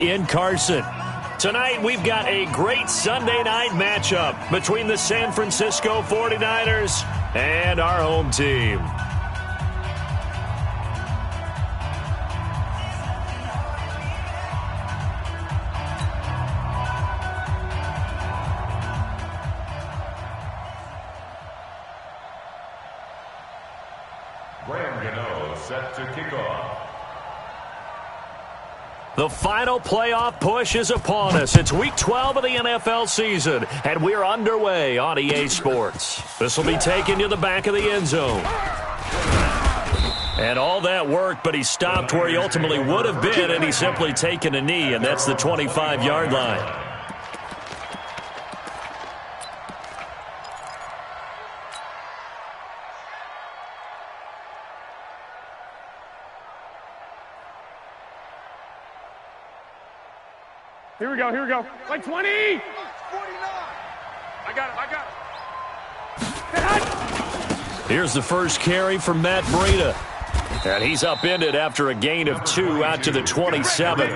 in Carson. Tonight, we've got a great Sunday night matchup between the San Francisco 49ers and our home team. Set to kick off. The final playoff push is upon us. It's Week 12 of the NFL season, and we're underway on EA Sports. This will be taken to the back of the end zone. And all that work, but he stopped where he ultimately would have been, and he's simply taken a knee, and that's the 25-yard line. Here we go. Like 20! 49! I got it! Here's the first carry from Matt Breida. And he's upended after a gain of 2 out to the 27.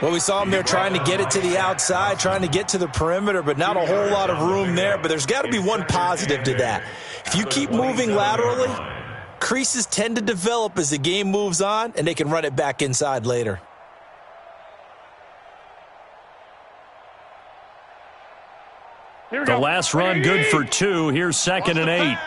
Well, we saw him there trying to get it to the outside, trying to get to the perimeter, but not a whole lot of room there. But there's got to be one positive to that. If you keep moving laterally, creases tend to develop as the game moves on, and they can run it back inside later. The last run good for 2. Here's 2nd and 8.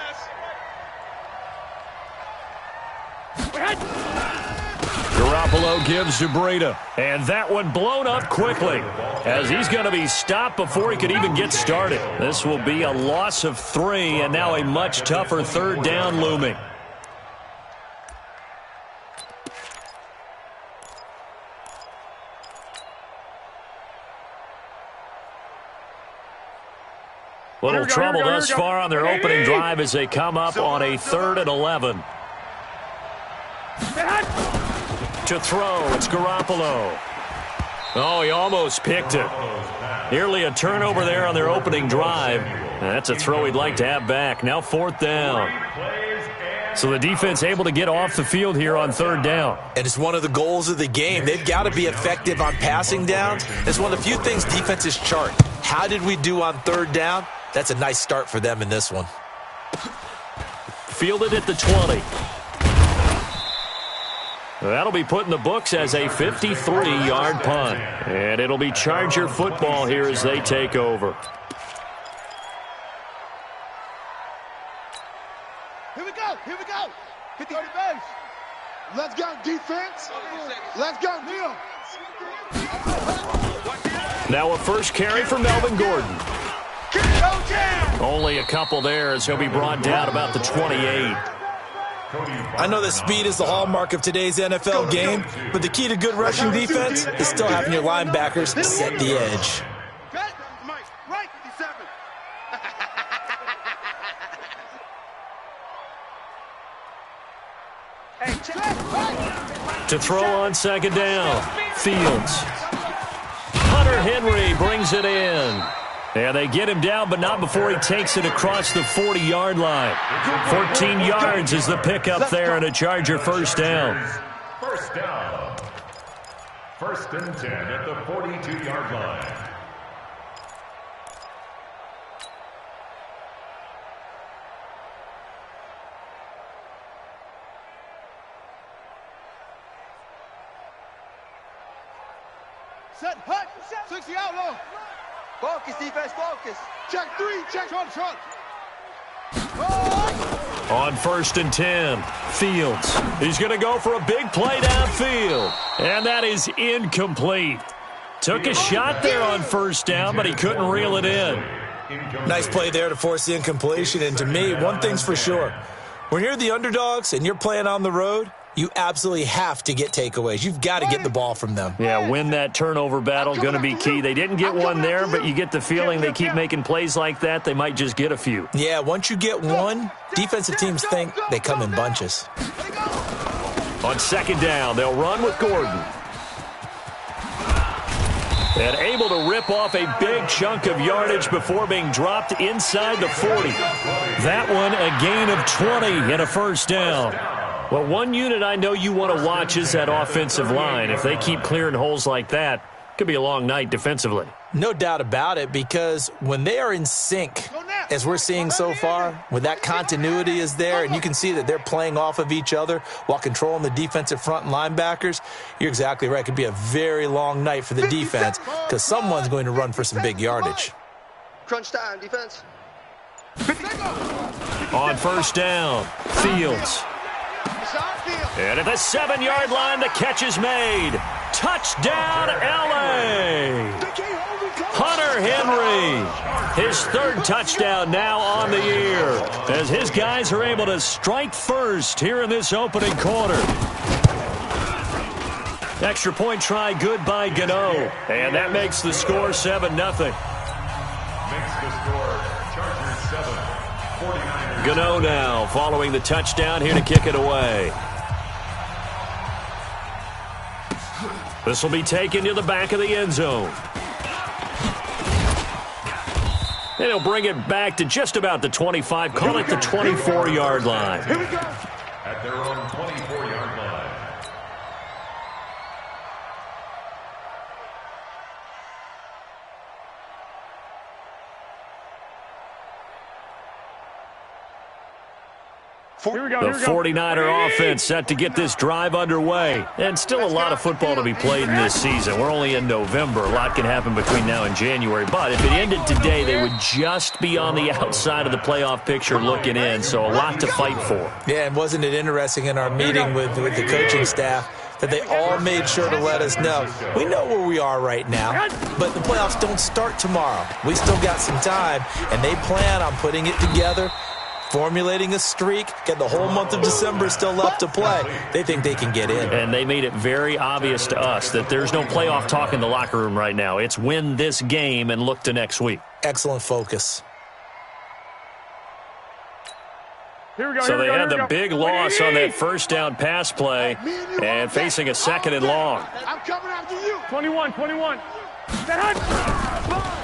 Garoppolo gives to Breida. And that one blown up quickly as he's going to be stopped before he could even get started. This will be a loss of 3 and now a much tougher 3rd down looming. Little trouble thus far on their opening drive as they come up on a 3rd and 11. To throw, it's Garoppolo. Oh, he almost picked it. Nearly a turnover there on their opening drive. That's a throw he'd like to have back. Now 4th down. So the defense able to get off the field here on 3rd down. And it's one of the goals of the game. They've got to be effective on passing downs. It's one of the few things defenses chart. How did we do on 3rd down? That's a nice start for them in this one. Fielded at the 20. That'll be put in the books as a 53-yard punt. And it'll be Charger football here as they take over. Here we go. Hit the base. Let's go, defense. Let's go, Neil. Now a first carry for Melvin Gordon. Only a couple there as he'll be brought down about the 28. I know that speed is the hallmark of today's NFL game, but the key to good rushing defense is still having your linebackers set the edge. To throw on 2nd down, Fields. Hunter Henry brings it in. And they get him down, but not before he takes it across the 40-yard line. 14 yards is the pickup there and a Charger 1st down. 1st and 10 at the 42-yard line. Set, hut, 60 out low. Focus, defense, focus. Check 3, check. Short. On 1st and 10, Fields. He's going to go for a big play downfield. And that is incomplete. Took a shot there on 1st down, but he couldn't reel it in. Nice play there to force the incompletion. And to me, one thing's for sure. When you're the underdogs and you're playing on the road, you absolutely have to get takeaways. You've got to get the ball from them. Yeah, win that turnover battle, going to be key. They didn't get one there, but you get the feeling they keep making plays like that, they might just get a few. Yeah, once you get one, defensive teams think they come in bunches. On 2nd down, they'll run with Gordon. And able to rip off a big chunk of yardage before being dropped inside the 40. That one, a gain of 20 and a 1st down. Well, one unit I know you want to watch is that offensive line. If they keep clearing holes like that, it could be a long night defensively. No doubt about it, because when they are in sync, as we're seeing so far, when that continuity is there and you can see that they're playing off of each other while controlling the defensive front and linebackers, you're exactly right. It could be a very long night for the defense because someone's going to run for some big yardage. Crunch time, defense. On first down, Fields. And at the 7-yard line, the catch is made. Touchdown, L.A. Hunter Henry, his third touchdown now on the year, as his guys are able to strike first here in this opening quarter. Extra point try good by Gano, and that makes the score 7-0. Makes the score Chargers 7, 49ers. Gano now following the touchdown here to kick it away. This will be taken to the back of the end zone. And he'll bring it back to just about the 25, call it the 24-yard line. Here we go. At their own 24-yard line. Here we go. The 49er offense set to get this drive underway. And still a lot of football to be played in this season. We're only in November. A lot can happen between now and January. But if it ended today, they would just be on the outside of the playoff picture looking in. So a lot to fight for. Yeah, and wasn't it interesting in our meeting with the coaching staff that they all made sure to let us know, we know where we are right now, but the playoffs don't start tomorrow. We still got some time, and they plan on putting it together, formulating a streak, get the whole month of December still left to play. They think they can get in. And they made it very obvious to us that there's no playoff talk in the locker room right now. It's win this game and look to next week. Excellent focus. So they had the big loss on that first down pass play and facing a 2nd and long. I'm coming after you. 21.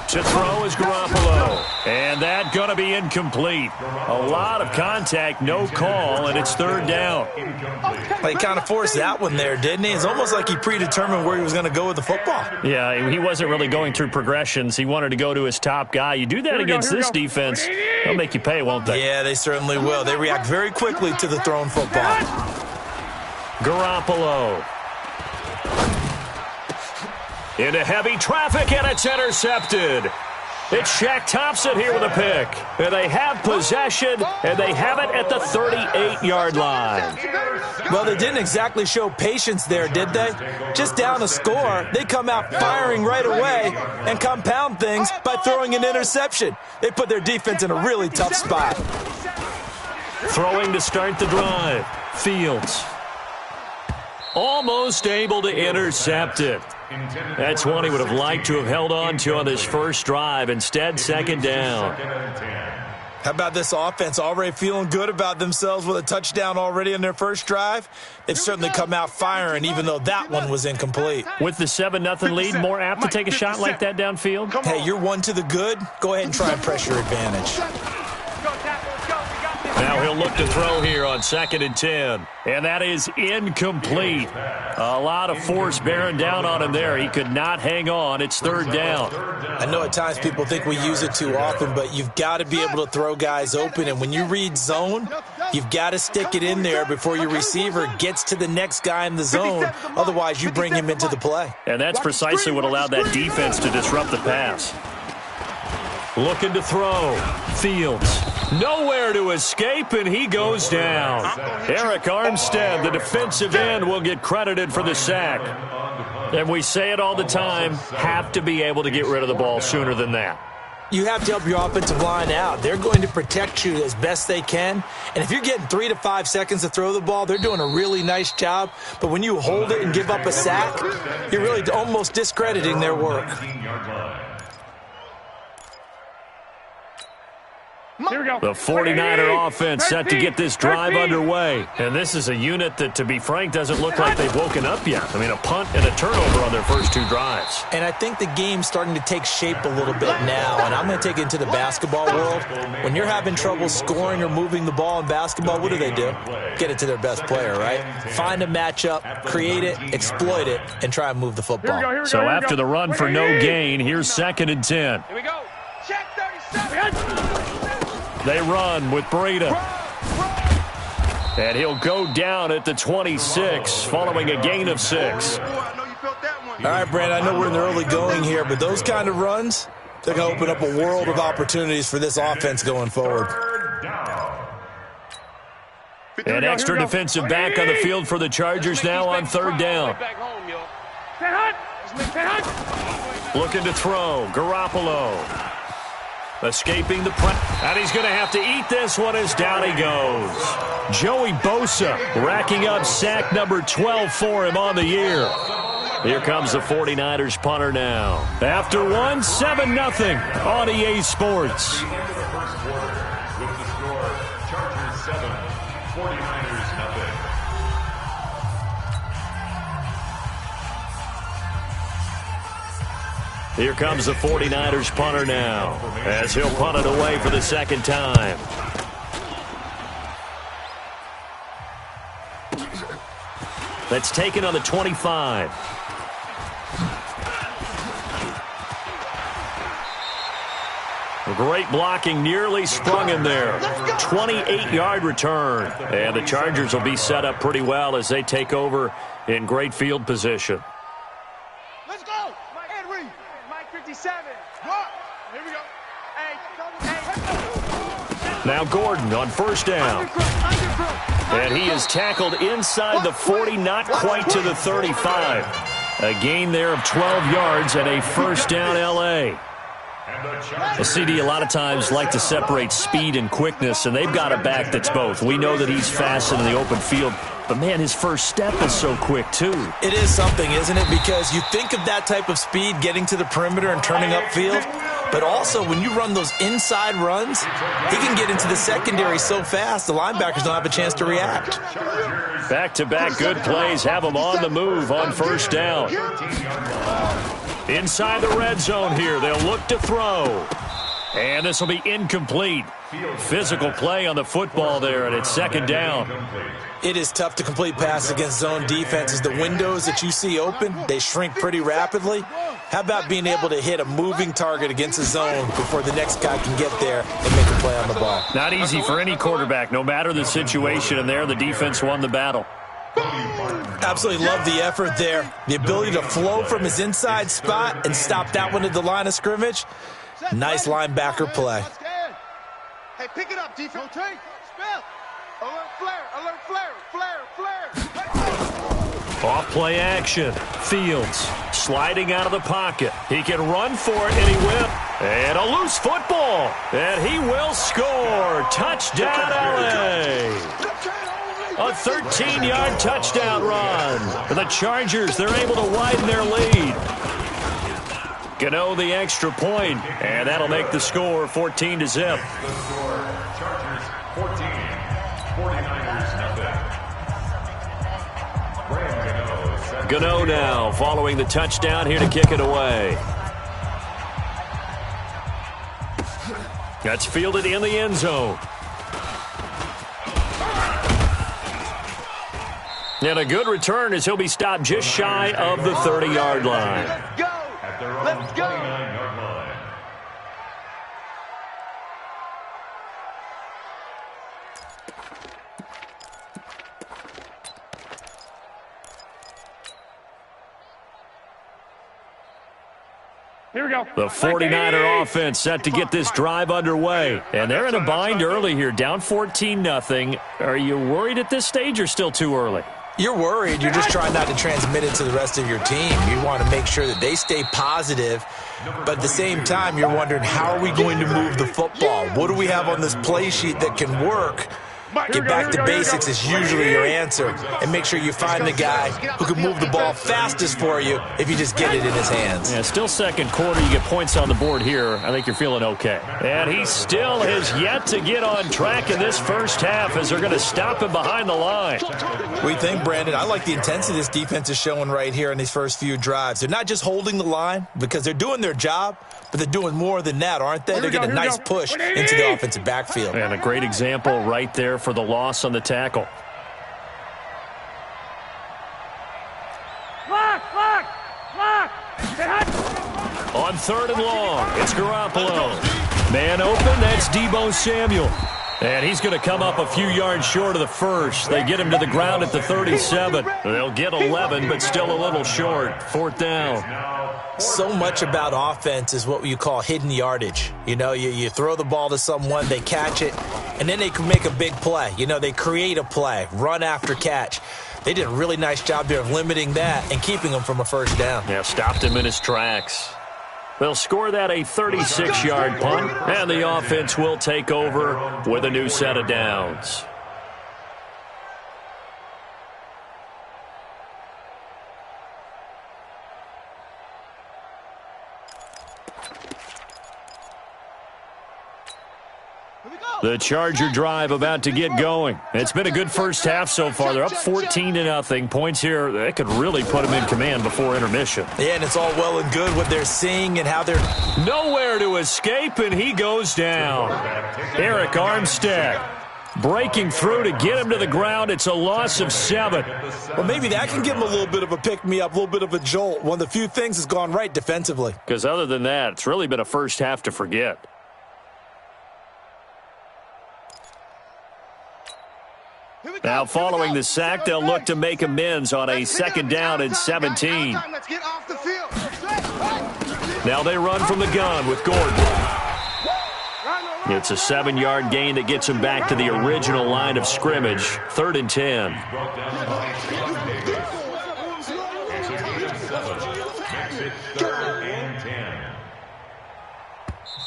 To throw is Garoppolo. And that going to be incomplete. A lot of contact, no call, and it's 3rd down. Well, he kind of forced that one there, didn't he? It's almost like he predetermined where he was going to go with the football. Yeah, he wasn't really going through progressions. He wanted to go to his top guy. You do that against this defense, they'll make you pay, won't they? Yeah, they certainly will. They react very quickly to the thrown football. Garoppolo. Into heavy traffic, and it's intercepted. It's Shaq Thompson here with a pick. And they have possession, and they have it at the 38-yard line. Well, they didn't exactly show patience there, did they? Just down a score, they come out firing right away and compound things by throwing an interception. They put their defense in a really tough spot. Throwing to start the drive. Fields. Almost able to intercept it. That's one he would have liked to have held on to on this first drive. Instead, 2nd down. How about this offense already feeling good about themselves with a touchdown already in their first drive? They've certainly come out firing, even though that one was incomplete. With the 7-0 lead, more apt to take a shot like that downfield? Hey, you're one to the good. Go ahead and try and press your advantage. Now he'll look to throw here on 2nd and 10. And that is incomplete. A lot of force bearing down on him there. He could not hang on. It's 3rd down. I know at times people think we use it too often, but you've got to be able to throw guys open. And when you read zone, you've got to stick it in there before your receiver gets to the next guy in the zone. Otherwise, you bring him into the play. And that's precisely what allowed that defense to disrupt the pass. Looking to throw. Fields. Nowhere to escape, and he goes down. Eric Armstead, the defensive end, will get credited for the sack. And we say it all the time, have to be able to get rid of the ball sooner than that. You have to help your offensive line out. They're going to protect you as best they can. And if you're getting 3 to 5 seconds to throw the ball, they're doing a really nice job. But when you hold it and give up a sack, you're really almost discrediting their work. Here we go. The 49er offense set to get this drive underway. And this is a unit that, to be frank, doesn't look like they've woken up yet. I mean, a punt and a turnover on their first two drives. And I think the game's starting to take shape a little bit now. And I'm going to take it into the basketball world. When you're having trouble scoring or moving the ball in basketball, what do? Get it to their best player, right? Find a matchup, create it, exploit it, and try and move the football. So after the run for no gain, here's 2nd and 10. Here we go. Check 37. They run with Breida. And he'll go down at the 26, following a gain of 6. All right, Brandon, I know we're in the early going here, but those kind of runs, they're going to open up a world of opportunities for this offense going forward. An extra defensive back on the field for the Chargers now on 3rd down. Looking to throw. Garoppolo. Escaping the press. And he's going to have to eat this one as down he goes. Joey Bosa racking up sack number 12 for him on the year. Here comes the 49ers punter now. After one, 7-0 on EA Sports. Here comes the 49ers punter now, as he'll punt it away for the 2nd time. That's taken on the 25. Great blocking, nearly sprung him there. 28-yard return. And the Chargers will be set up pretty well as they take over in great field position. Let's go. Mike 57. Here we go. Now Gordon on 1st down. And he is tackled inside the 40, not quite to the 35. A gain there of 12 yards and a 1st down L.A. Well, CD, a lot of times like to separate speed and quickness, and they've got a back that's both. We know that he's fast in the open field, but, man, his first step is so quick, too. It is something, isn't it? Because you think of that type of speed getting to the perimeter and turning upfield, but also when you run those inside runs, he can get into the secondary so fast the linebackers don't have a chance to react. Back-to-back good plays have him on the move on 1st down. Inside the red zone here, they'll look to throw. And this will be incomplete. Physical play on the football there, and it's 2nd down. It is tough to complete passes against zone defenses. The windows that you see open, they shrink pretty rapidly. How about being able to hit a moving target against a zone before the next guy can get there and make a play on the ball? Not easy for any quarterback, no matter the situation, and there the defense won the battle. Absolutely love the effort there. The ability to flow from his inside spot and stop that one at the line of scrimmage. Nice linebacker play. Hey, pick it up, defense. Spell. Alert flare, flare. Off play action. Fields sliding out of the pocket. He can run for it, and he will. And a loose football. And he will score. Touchdown, LA. A 13-yard touchdown run. For the Chargers, they're able to widen their lead. Gano the extra point, and that'll make the score 14-0. Chargers 14, 49ers 0. Gano now following the touchdown here to kick it away. That's fielded in the end zone. And a good return as he'll be stopped just shy of the 30-yard line. Let's go. Let's go. 29-yard line. Here we go. The 49er offense set to get this drive underway. And they're in a bind early here, down 14-0. Are you worried at this stage or still too early? You're worried. You're just trying not to transmit it to the rest of your team. You want to make sure that they stay positive, but at the same time, you're wondering, how are we going to move the football? What do we have on this play sheet that can work Get back to basics is usually your answer. And make sure you find the guy who can move the ball fastest for you if you just get it in his hands. Yeah, still second quarter. You get points on the board here. I think you're feeling okay. And he still has yet to get on track in this first half as they're going to stop him behind the line. What do you think, Brandon? I like the intensity this defense is showing right here in these first few drives. They're not just holding the line because they're doing their job, but they're doing more than that, aren't they? They're getting a nice push into the offensive backfield. And a great example right there for the loss on the tackle. On 3rd and long, it's Garoppolo. Man open, that's Deebo Samuel. And he's going to come up a few yards short of the first. They get him to the ground at the 37. They'll get 11, but still a little short. 4th down. So much about offense is what you call hidden yardage. You know, you throw the ball to someone, they catch it, and then they can make a big play. You know, they create a play, run after catch. They did a really nice job there of limiting that and keeping him from a first down. Yeah, stopped him in his tracks. They'll score that a 36-yard punt, and the offense will take over with a new set of downs. The Charger drive about to get going. It's been a good first half so far. They're up 14-0. Points here, that could really put them in command before intermission. Yeah, and it's all well and good what they're seeing and how they're... Nowhere to escape, and he goes down. Eric Armstead breaking through to get him to the ground. It's a loss of 7. Well, maybe that can give him a little bit of a pick-me-up, a little bit of a jolt. One of the few things that's gone right defensively. Because other than that, it's really been a first half to forget. Now, following the sack, they'll look to make amends on a 2nd down and 17. Now they run from the gun with Gordon. It's a 7-yard gain that gets him back to the original line of scrimmage. 3rd and 10.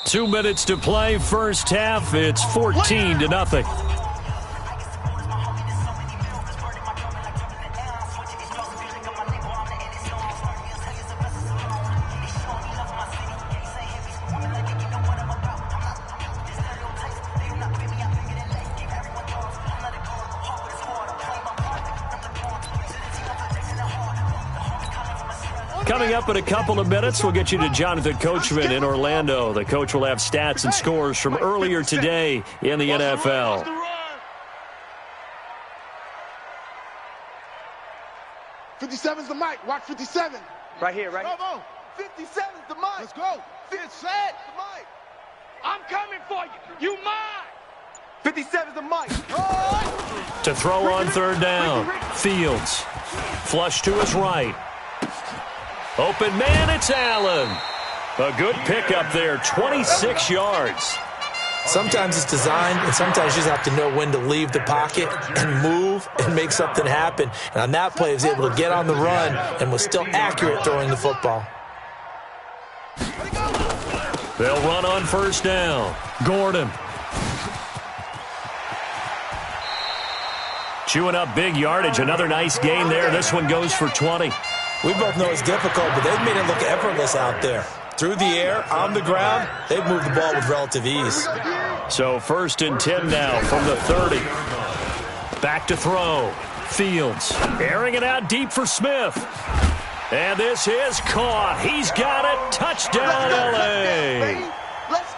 Two minutes to play, first half. It's 14-0. Coming up in a couple of minutes, we'll get you to Jonathan Coachman in Orlando. The coach will have stats and scores from earlier today in the NFL. '57's the mic. Watch 57. Right here, right here. Come on. 57's the mic. Let's go. 57's the mic. I'm coming for you. You mine. 57's the mic. Oh. To throw on 3rd down. Fields. Flush to his right. Open man, it's Allen. A good pickup there, 26 yards. Sometimes it's designed, and sometimes you just have to know when to leave the pocket and move and make something happen. And on that play, he was able to get on the run and was still accurate throwing the football. They'll run on 1st down. Gordon. Chewing up big yardage. Another nice gain there. This one goes for 20. We both know it's difficult, but they've made it look effortless out there. Through the air, on the ground, they've moved the ball with relative ease. So 1st and 10 now from the 30. Back to throw. Fields airing it out deep for Smith. And this is caught. He's got it. Touchdown, L.A.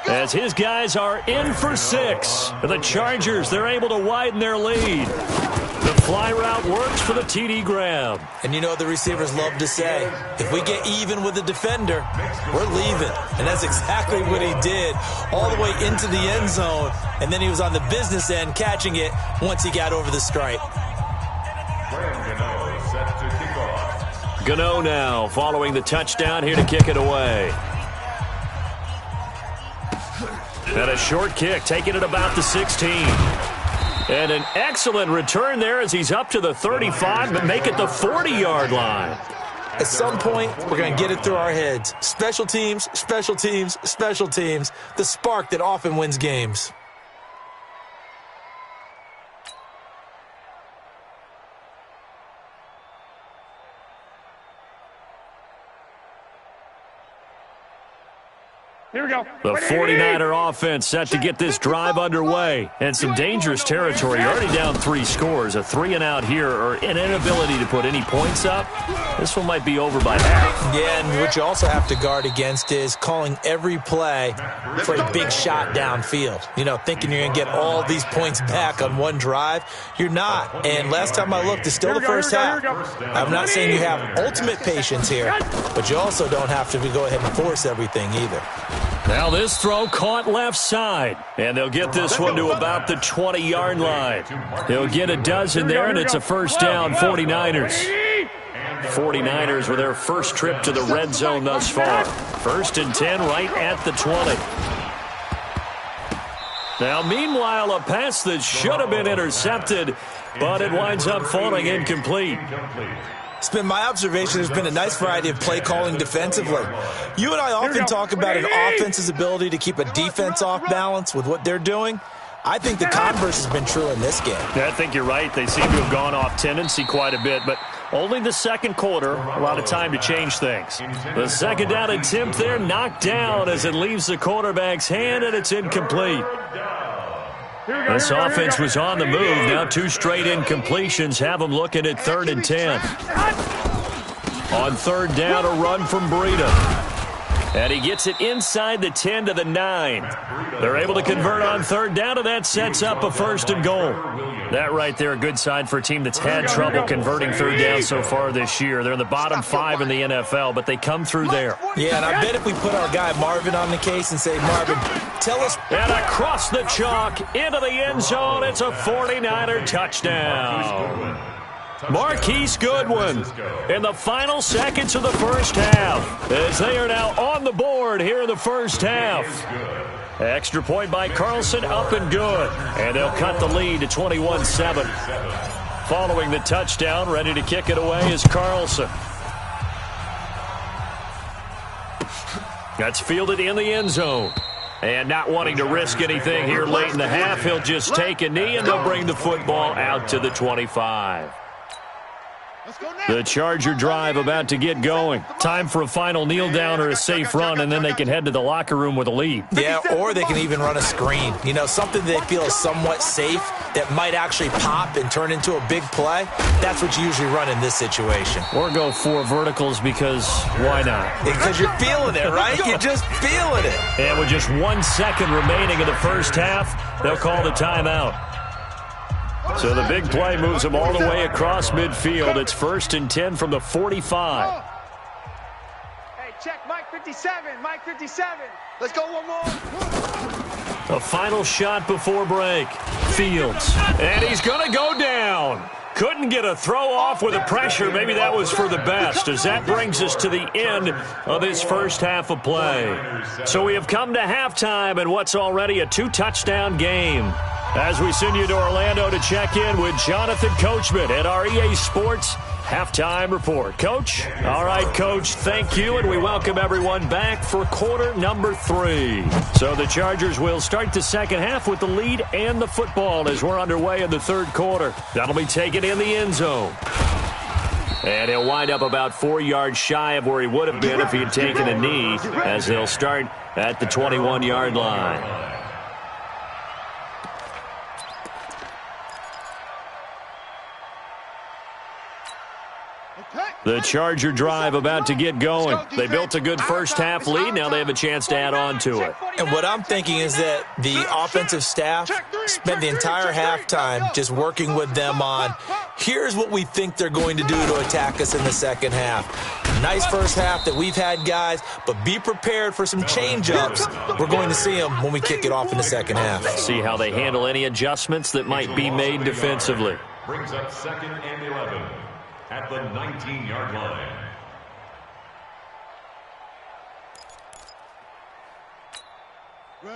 As his guys are in for 6. The Chargers, they're able to widen their lead. The fly route works for the TD grab. And you know the receivers love to say, if we get even with the defender, we're leaving. And that's exactly what he did all the way into the end zone. And then he was on the business end catching it once he got over the stripe. Gano now following the touchdown here to kick it away. And a short kick, taking it about the 16. And an excellent return there as he's up to the 35, but make it the 40-yard line. At some point, we're going to get it through our heads. Special teams, special teams, special teams. The spark that often wins games. Here we go. The 49er offense set to get this drive underway. And some dangerous territory. You're already down 3 scores. A 3-and-out here or an inability to put any points up. This one might be over by half. Yeah, and what you also have to guard against is calling every play for a big shot downfield. You know, thinking you're going to get all these points back on one drive. You're not. And last time I looked, it's still the first half. I'm not saying you have ultimate patience here, but you also don't have to go ahead and force everything either. Now this throw caught left side, and they'll get this one to about the 20-yard line. He'll get a dozen there, and it's a first down, 49ers. 49ers with their first trip to the red zone thus far. 1st and 10 right at the 20. Now, meanwhile, a pass that should have been intercepted, but it winds up falling incomplete. It's been my observation there's been a nice variety of play calling defensively. You and I often talk about an offense's ability to keep a defense off balance with what they're doing. I think the converse has been true in this game. Yeah, I think you're right. They seem to have gone off tendency quite a bit, but only the second quarter, a lot of time to change things. The second down attempt there knocked down as it leaves the quarterback's hand, and it's incomplete. This offense was on the move. Now 2 straight incompletions have them looking at 3rd and 10. On 3rd down, a run from Breida. And he gets it inside the 10 to the 9. They're able to convert on 3rd down, and that sets up a 1st and goal. That right there, a good sign for a team that's had trouble converting 3rd down so far this year. They're in the bottom 5 in the NFL, but they come through there. Yeah, and I bet if we put our guy Marvin on the case and say, Marvin, tell us. And across the chalk, into the end zone, it's a 49er touchdown. Marquise Goodwin in the final seconds of the first half as they are now on the board here in the first half. Extra point by Carlson, up and good. And they'll cut the lead to 21-7. Following the touchdown, ready to kick it away is Carlson. That's fielded in the end zone. And not wanting to risk anything here late in the half, he'll just take a knee and they'll bring the football out to the 25. The Charger drive about to get going. Time for a final kneel down or a safe run, and then they can head to the locker room with a lead. Yeah, or they can even run a screen. You know, something they feel is somewhat safe that might actually pop and turn into a big play. That's what you usually run in this situation. Or go 4 verticals because why not? Because you're feeling it, right? You're just feeling it. And with just 1 second remaining in the first half, they'll call the timeout. So the big play moves them all the way across midfield. It's 1st and 10 from the 45. Hey, check Mike 57. Mike 57. Let's go one more. A final shot before break. Fields. And he's going to go down. Couldn't get a throw off with the pressure. Maybe that was for the best, as that brings us to the end of this first half of play. So we have come to halftime in what's already a 2-touchdown game. As we send you to Orlando to check in with Jonathan Coachman at our EA Sports Halftime Report. Coach? All right, Coach, thank you, and we welcome everyone back for quarter number 3. So the Chargers will start the second half with the lead and the football as we're underway in the third quarter. That'll be taken in the end zone. And he'll wind up about 4 yards shy of where he would have been if he had taken a knee, as they'll start at the 21-yard line. The Charger drive about to get going. They built a good first half lead. Now they have a chance to add on to it. And what I'm thinking is that the offensive staff spent the entire halftime just working with them on, here's what we think they're going to do to attack us in the second half. Nice first half that we've had, guys, but be prepared for some change-ups. We're going to see them when we kick it off in the second half. See how they handle any adjustments that might be made defensively. Brings up 2nd and 11. At the 19-yard line.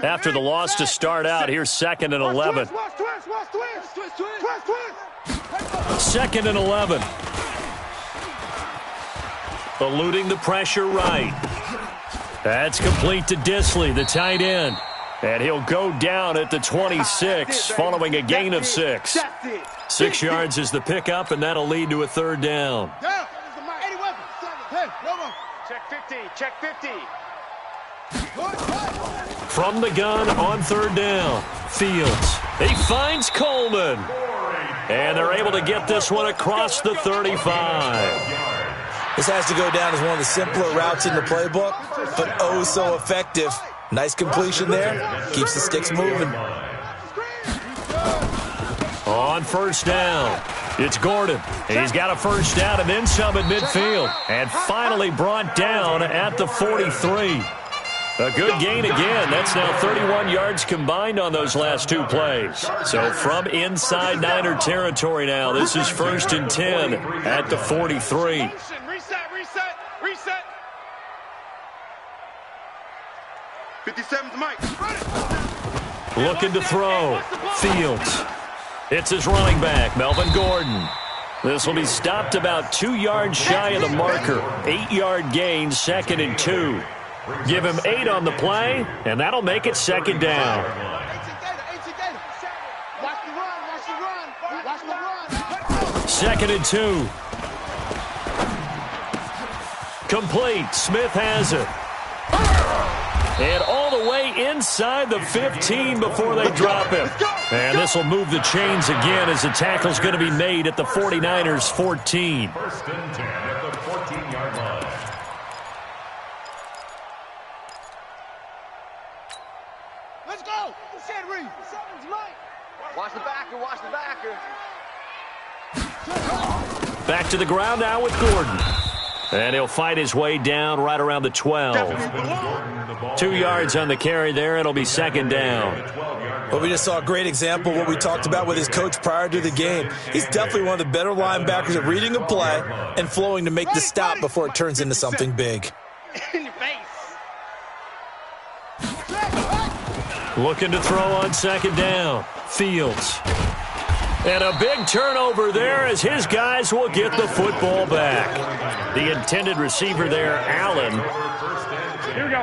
After the loss to start out, here's 2nd and 11. 2nd and 11. Eluding the pressure right. That's complete to Disley, the tight end. And he'll go down at the 26, following a gain of 6. 6 yards is the pickup, and that'll lead to a 3rd down. Check 50. Check 50. From the gun on third down, Fields. He finds Coleman. And they're able to get this one across the 35. This has to go down as one of the simpler routes in the playbook, but oh so effective. Nice completion there. Keeps the sticks moving. On first down, it's Gordon. He's got a first down and then some at midfield. And finally brought down at the 43. A good gain again. That's now 31 yards combined on those last two plays. So from inside Niner territory now, this is 1st and 10 at the 43. Reset. 57's Mike. Looking to throw. Fields. It's his running back, Melvin Gordon. This will be stopped about 2 yards shy of the marker. 8-yard gain, 2nd and 2. Give him 8 on the play, and that'll make it 2nd down. Second and 2. Complete. Smith has it. And all the way inside the 15 before they drop him. And this will move the chains again as the tackle's going to be made at the 49ers' 14. 1st and 10 at the 14-yard line. Let's go. Watch the backer. Back to the ground now with Gordon. And he'll fight his way down right around the 12. 2 yards on the carry there. It'll be 2nd down. Well, we just saw a great example of what we talked about with his coach prior to the game. He's definitely one of the better linebackers at reading a play and flowing to make the stop before it turns into something big. In your face. Looking to throw on 2nd down. Fields. And a big turnover there as his guys will get the football back. The intended receiver there, Allen.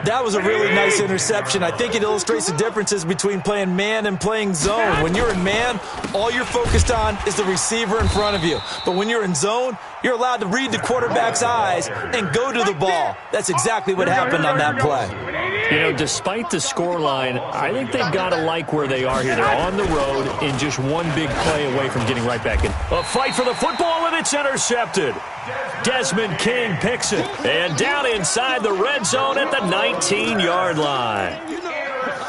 That was a really nice interception. I think it illustrates the differences between playing man and playing zone. When you're in man, all you're focused on is the receiver in front of you. But when you're in zone, you're allowed to read the quarterback's eyes and go to the ball. That's exactly what happened on that play. You know, despite the scoreline, I think they've got to like where they are here. They're on the road and just one big play away from getting right back in. A fight for the football, and it's intercepted. Desmond King picks it. And down inside the red zone at the 19-yard line.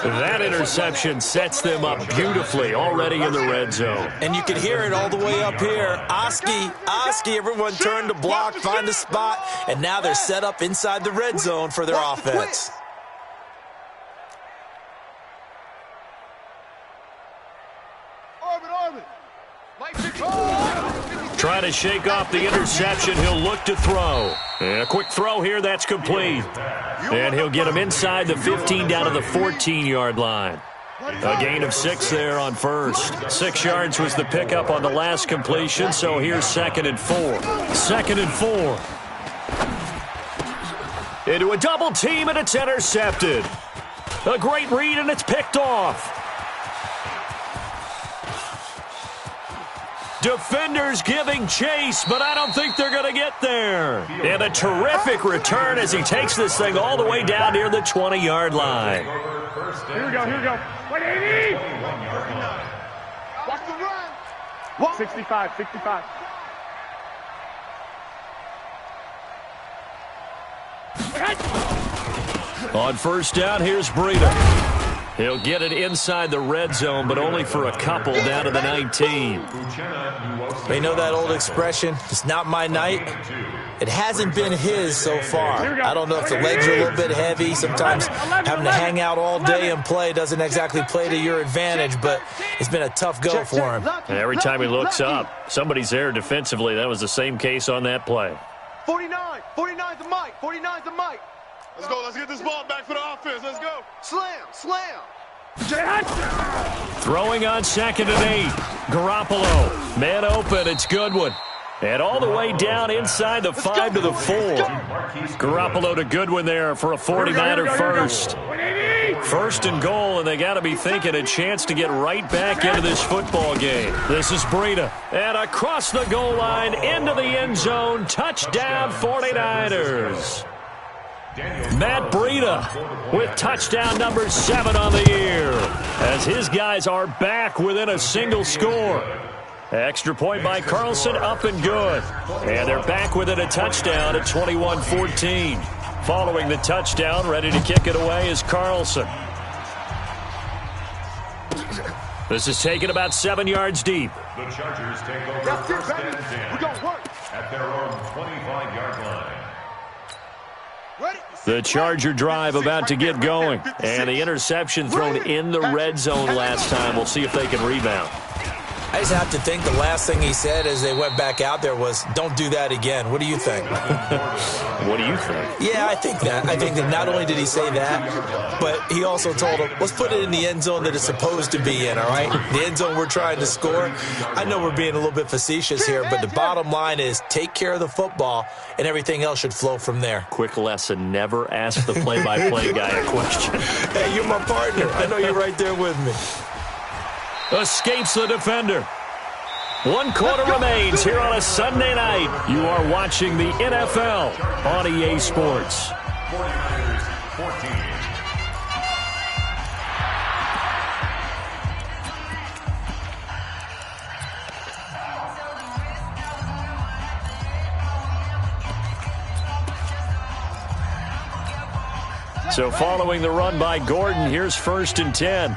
That interception sets them up beautifully already in the red zone. And you can hear it all the way up here. Oski, everyone turned to block, find a spot, and now they're set up inside the red zone for their offense. Trying to shake off the interception. He'll look to throw. And a quick throw here. That's complete. And he'll get him inside the 15 down to the 14-yard line. A gain of 6 there on first. 6 yards was the pickup on the last completion, so here's 2nd and 4. 2nd and 4. Into a double team, and it's intercepted. A great read, and it's picked off. Defenders giving chase, but I don't think they're going to get there. And a terrific return as he takes this thing all the way down near the 20-yard line. Here we go. 180. Watch the run. 65. On first down, here's Breida. He'll get it inside the red zone, but only for a couple down to the 19. They know that old expression, it's not my night. It hasn't been his so far. I don't know if the legs are a little bit heavy. Sometimes having to hang out all day and play doesn't exactly play to your advantage, but it's been a tough go for him. Every time he looks up, somebody's there defensively. That was the same case on that play. 49's the mic. Let's go. Let's get this ball back for the offense. Let's go. Slam. Throwing on 2nd and 8. Garoppolo. Man open. It's Goodwin. And all the way down inside the 5 to the 4. Garoppolo to Goodwin there for a 49er first. 1st and goal, and they got to be thinking a chance to get right back into this football game. This is Breida. And across the goal line, into the end zone. Touchdown 49ers. Matt Breida with touchdown number 7 on the year, as his guys are back within a single score. Extra point by Carlson, up and good. And they're back within a touchdown at 21-14. Following the touchdown, ready to kick it away is Carlson. This is taken about 7 yards deep. The Chargers take over first and 10. We're going to work. At their own 25-yard line. The Charger drive about to get going. And the interception thrown in the red zone last time. We'll see if they can rebound. I just have to think the last thing he said as they went back out there was, don't do that again. What do you think? What do you think? Yeah, I think that. I think that not only did he say that, but he also told him, let's put it in the end zone that it's supposed to be in, all right? The end zone we're trying to score. I know we're being a little bit facetious here, but the bottom line is take care of the football, and everything else should flow from there. Quick lesson, never ask the play-by-play guy a question. Hey, you're my partner. I know you're right there with me. Escapes the defender. 1 quarter remains here on a Sunday night. You are watching the NFL on EA Sports. 49ers 14. So following the run by Gordon, here's 1st and 10.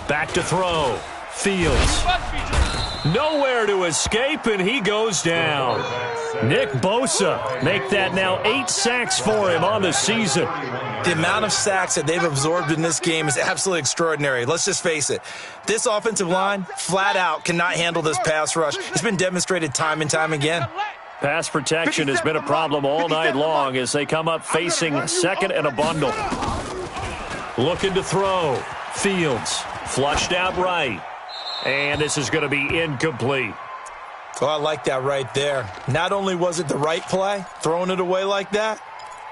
Back to throw. Fields. Nowhere to escape, and he goes down. Nick Bosa make that now 8 sacks for him on the season. The amount of sacks that they've absorbed in this game is absolutely extraordinary. Let's just face it. This offensive line, flat out, cannot handle this pass rush. It's been demonstrated time and time again. Pass protection has been a problem all night long as they come up facing second and a bundle. Looking to throw. Fields. Flushed out right. And this is going to be incomplete. Oh, I like that right there. Not only was it the right play, throwing it away like that,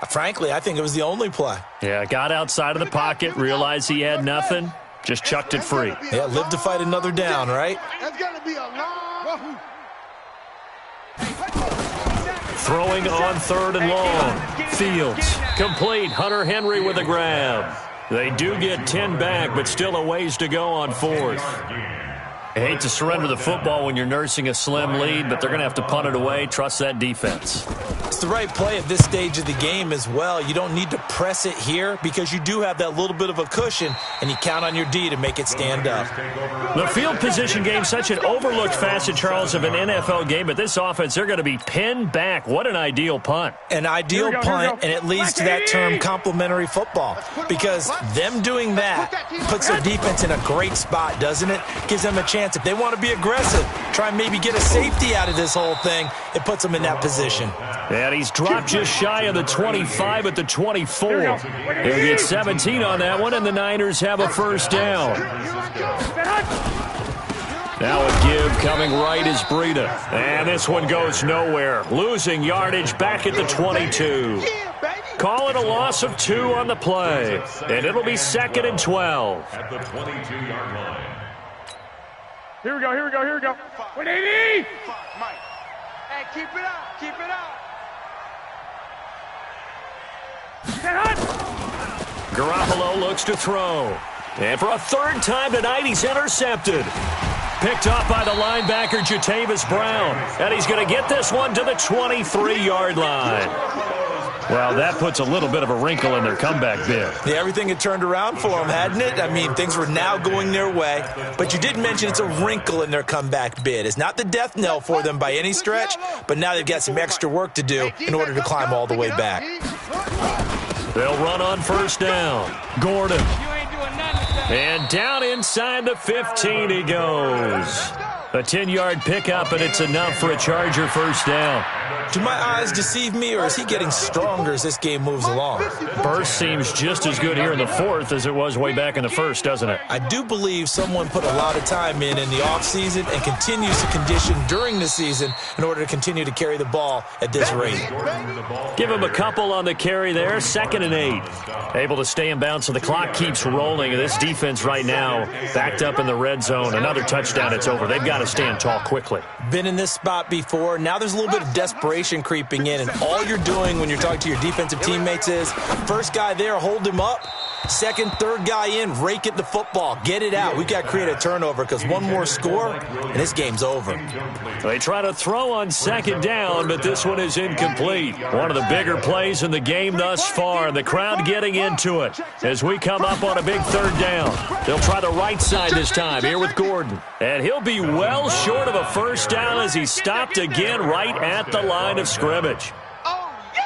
frankly, I think it was the only play. Yeah, got outside of the pocket, realized he had nothing, just chucked it free. Yeah, live to fight another down, right? That's going to be a long. Throwing on 3rd and long. Fields. Complete. Hunter Henry with a grab. They do get 10 back, but still a ways to go on 4th. I hate to surrender the football when you're nursing a slim lead, but they're going to have to punt it away. Trust that defense. It's the right play at this stage of the game as well. You don't need to press it here because you do have that little bit of a cushion, and you count on your D to make it stand up. The field position game, such an overlooked facet, Charles, of an NFL game, but this offense, they're going to be pinned back. What an ideal punt. An ideal punt, and it leads to that term complementary football, because them doing that puts their defense in a great spot, doesn't it? Gives them a chance. If they want to be aggressive, try and maybe get a safety out of this whole thing, it puts them in that position. And he's dropped just shy of the 25 at the 24. He'll get 17 on that one, and the Niners have a 1st down. Now a give coming right is Breida. And this one goes nowhere. Losing yardage back at the 22. Call it a loss of 2 on the play. And it'll be 2nd and 12. At the 22-yard line. Here we go. 180! Mike. Hey, keep it up. Keep it up. Garoppolo looks to throw. And for a 3rd time tonight, he's intercepted. Picked off by the linebacker, Jatavis Brown. And he's going to get this one to the 23-yard line. Well, that puts a little bit of a wrinkle in their comeback bid. Yeah, everything had turned around for them, hadn't it? I mean, things were now going their way. But you did mention it's a wrinkle in their comeback bid. It's not the death knell for them by any stretch, but now they've got some extra work to do in order to climb all the way back. They'll run on 1st down. Gordon. And down inside the 15 he goes. A 10-yard pickup, and it's enough for a Charger 1st down. Do my eyes deceive me, or is he getting stronger as this game moves along? Burst seems just as good here in the 4th as it was way back in the 1st, doesn't it? I do believe someone put a lot of time in the offseason and continues to condition during the season in order to continue to carry the ball at this rate. Give him a couple on the carry there. 2nd and 8. Able to stay in bounds, so the clock keeps rolling. This defense right now backed up in the red zone. Another touchdown, it's over. They've got to stand tall quickly. Been in this spot before. Now there's a little bit of desperation creeping in, and all you're doing when you're talking to your defensive teammates is, first guy there, hold him up. Second, third guy in, rake at the football. Get it out. We've got to create a turnover because one more score, and this game's over. They try to throw on second down, but this one is incomplete. One of the bigger plays in the game thus far. The crowd getting into it as we come up on a big third down. They'll try the right side this time here with Gordon. And he'll be well short of a first down as he stopped again right at the line of scrimmage.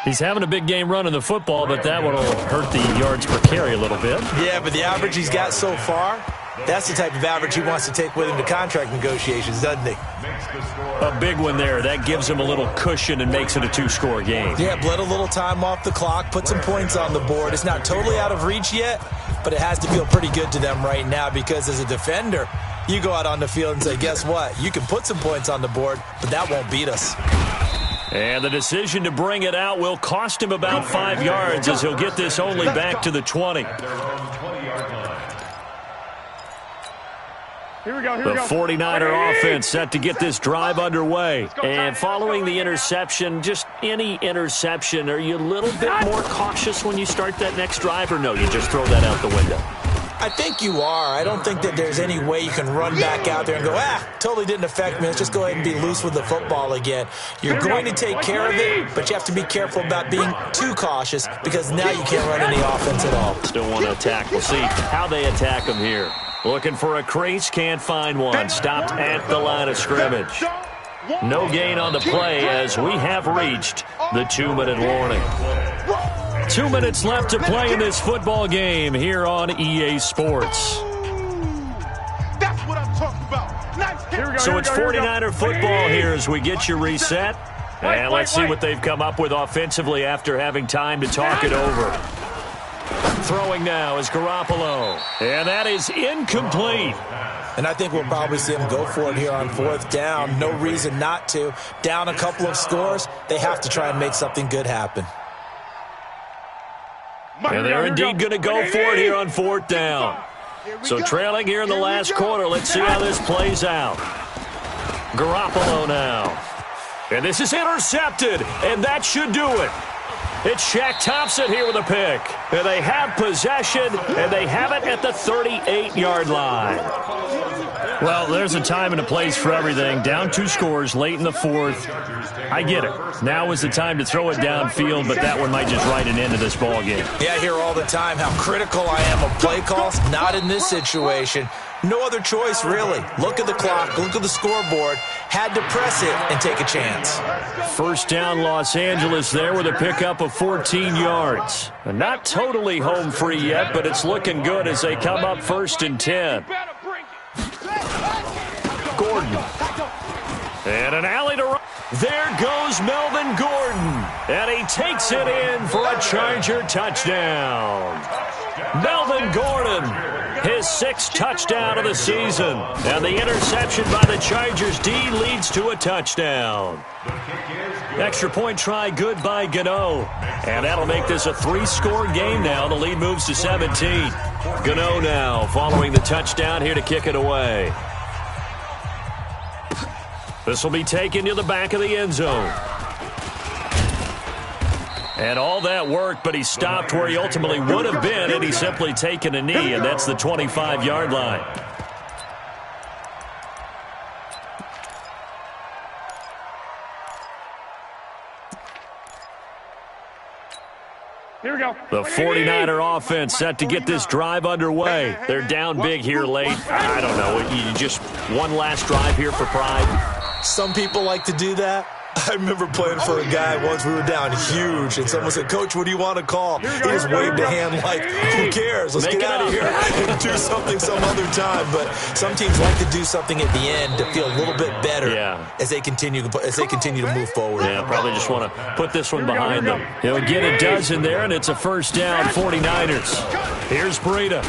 He's having a big game running the football, but that one will hurt the yards per carry a little bit. Yeah, but the average he's got so far, that's the type of average he wants to take with him to contract negotiations, doesn't he? A big one there. That gives him a little cushion and makes it a two-score game. Yeah, bled a little time off the clock, put some points on the board. It's not totally out of reach yet, but it has to feel pretty good to them right now because as a defender, you go out on the field and say, guess what? You can put some points on the board, but that won't beat us. And the decision to bring it out will cost him about 5 yards as he'll get this only back to the 20. The 49er offense set to get this drive underway. And following the interception, just any interception, are you a little bit more cautious when you start that next drive, or no, you just throw that out the window? I think you are. I don't think that there's any way you can run back out there and go, totally didn't affect me. Let's just go ahead and be loose with the football again. You're going to take care of it, but you have to be careful about being too cautious because now you can't run any offense at all. Still want to attack. We'll see how they attack him here. Looking for a crease, can't find one. Stopped at the line of scrimmage. No gain on the play as we have reached the 2-minute warning. 2 minutes left to play in this football game here on EA Sports. That's what I'm talking about. Nice. So it's 49er football here as we get you reset. And let's see what they've come up with offensively after having time to talk it over. Throwing now is Garoppolo. And that is incomplete. And I think we'll probably see him go for it here on fourth down. No reason not to. Down a couple of scores, they have to try and make something good happen. And they're indeed going to go for it here on fourth down. So trailing here in the last quarter. Let's see how this plays out. Garoppolo now. And this is intercepted, and that should do it. It's Shaq Thompson here with a pick. And they have possession, and they have it at the 38-yard line. Well, there's a time and a place for everything. Down 2 scores late in the fourth. I get it. Now is the time to throw it downfield, but that one might just write an end to this ball game. Yeah, I hear all the time how critical I am of play calls. Not in this situation. No other choice, really. Look at the clock, look at the scoreboard. Had to press it and take a chance. First down, Los Angeles there with a pickup of 14 yards. Not totally home free yet, but it's looking good as they come up 1st and 10. Gordon. And an alley to right. There goes Melvin Gordon. And he takes it in for a Charger touchdown. Melvin Gordon, his 6th touchdown of the season. And the interception by the Chargers D leads to a touchdown. Extra point try good by Gano. And that'll make this a 3-score game now. The lead moves to 17. Gano now following the touchdown here to kick it away. This will be taken to the back of the end zone. And all that worked, but he stopped where he ultimately would have been had he simply taken a knee, and that's the 25-yard line. Here we go. The 49er offense set to get this drive underway. They're down big here late. I don't know. You just one last drive here for pride. Some people like to do that. I remember playing for a guy once. We were down huge, and someone said, "Coach, what do you want to call?" He just waved a hand like, "Who cares? Let's get out of here and do something some other time." But some teams like to do something at the end to feel a little bit better as they continue to move forward. Yeah, probably just want to put this one behind them. He'll get a dozen there, and it's a first down, 49ers. Here's Breida.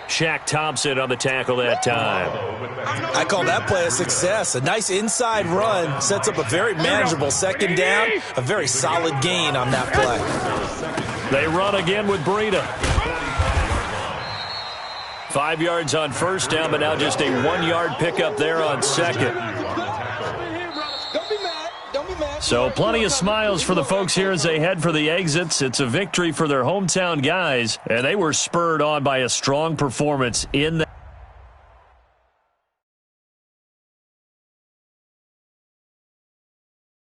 Shaq Thompson on the tackle that time. I call that play a success. A nice inside run sets up a very manageable second down, a very solid gain on that play. They run again with Breida. 5 yards on first down, but now just a 1-yard pickup there on second. So plenty of smiles for the folks here as they head for the exits. It's a victory for their hometown guys, and they were spurred on by a strong performance in the